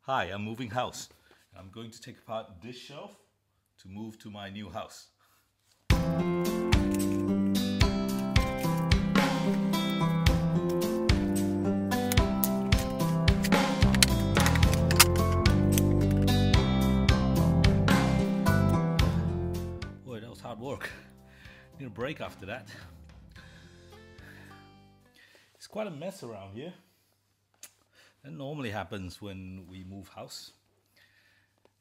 Hi, I'm moving house. I'm going to take apart this shelf to move to my new house. Boy, that was hard work. Need a break after that. It's quite a mess around here. That normally happens when we move house.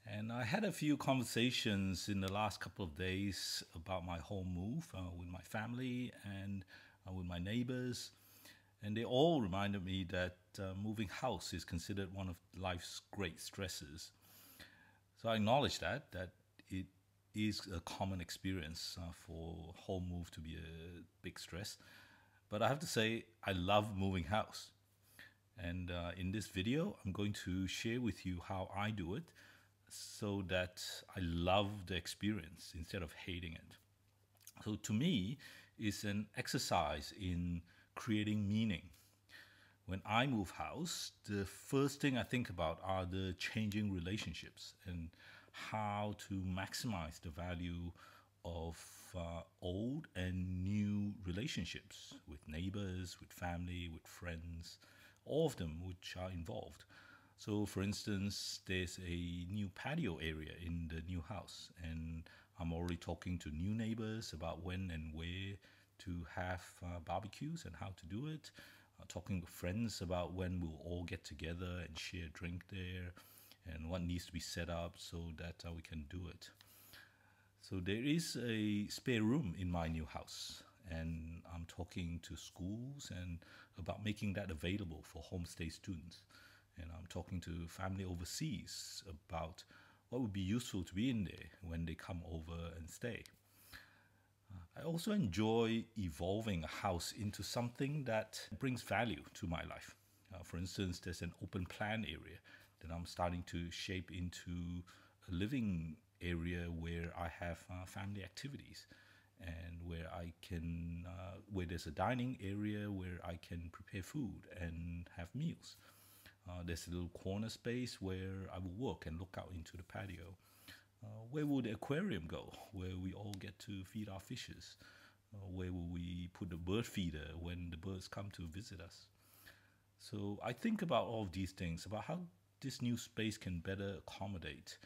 And I had a few conversations in the last couple of days about my home move with my family and with my neighbors. And they all reminded me that moving house is considered one of life's great stresses. So I acknowledge that it is a common experience for home move to be a big stress. But I have to say, I love moving house. And in this video, I'm going to share with you how I do it so that I love the experience instead of hating it. So to me, it's an exercise in creating meaning. When I move house, the first thing I think about are the changing relationships and how to maximize the value of old and new relationships with neighbors, with family, with friends, all of them which are involved. So, for instance, there's a new patio area in the new house, and I'm already talking to new neighbors about when and where to have barbecues and how to do it. Talking with friends about when we'll all get together and share a drink there, and what needs to be set up so that we can do it. So there is a spare room in my new house, and I'm talking to schools and about making that available for homestay students. And I'm talking to family overseas about what would be useful to be in there when they come over and stay. I also enjoy evolving a house into something that brings value to my life. For instance, there's an open plan area that I'm starting to shape into a living area where I have family activities and where there's a dining area where I can prepare food and have meals. There's a little corner space where I will work and look out into the patio. Where will the aquarium go, where we all get to feed our fishes? Where will we put the bird feeder when the birds come to visit us? So I think about all of these things, about how this new space can better accommodate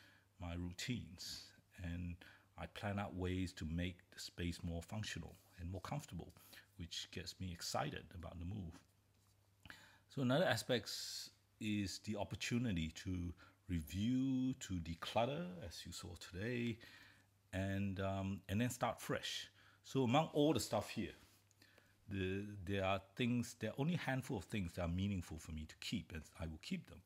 my routines. And I plan out ways to make the space more functional and more comfortable, which gets me excited about the move. So another aspect is the opportunity to review, to declutter, as you saw today, and then start fresh. So among all the stuff here, there are only a handful of things that are meaningful for me to keep, and I will keep them.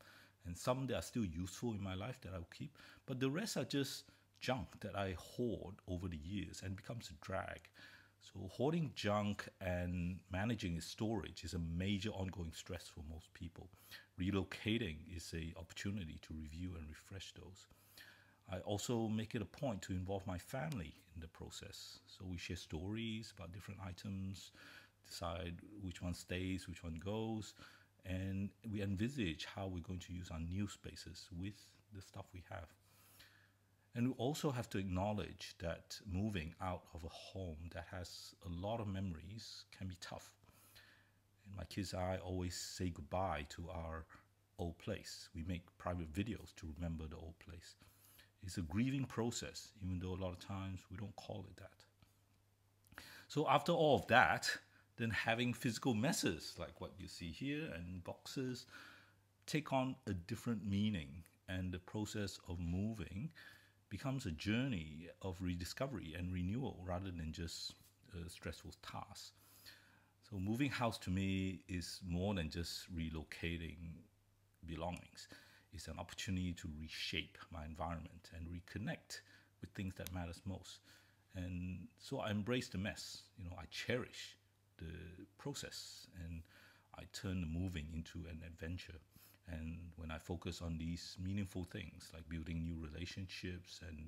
And some that are still useful in my life that I will keep, but the rest are just junk that I hoard over the years and becomes a drag. So hoarding junk and managing its storage is a major ongoing stress for most people. Relocating is an opportunity to review and refresh those. I also make it a point to involve my family in the process. So we share stories about different items, decide which one stays, which one goes, and we envisage how we're going to use our new spaces with the stuff we have. And we also have to acknowledge that moving out of a home that has a lot of memories can be tough. And my kids and I always say goodbye to our old place. We make private videos to remember the old place. It's a grieving process, even though a lot of times we don't call it that. So after all of that, then having physical messes like what you see here and boxes take on a different meaning, and the process of moving becomes a journey of rediscovery and renewal rather than just a stressful task. So moving house to me is more than just relocating belongings. It's an opportunity to reshape my environment and reconnect with things that matters most. And so I embrace the mess. I cherish the process, and I turn the moving into an adventure. And when I focus on these meaningful things like building new relationships and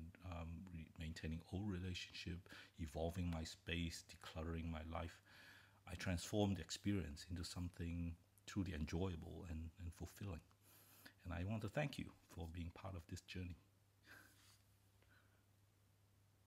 maintaining old relationship, evolving my space, decluttering my life, I transform the experience into something truly enjoyable and fulfilling. And I want want to thank you for being part of this journey.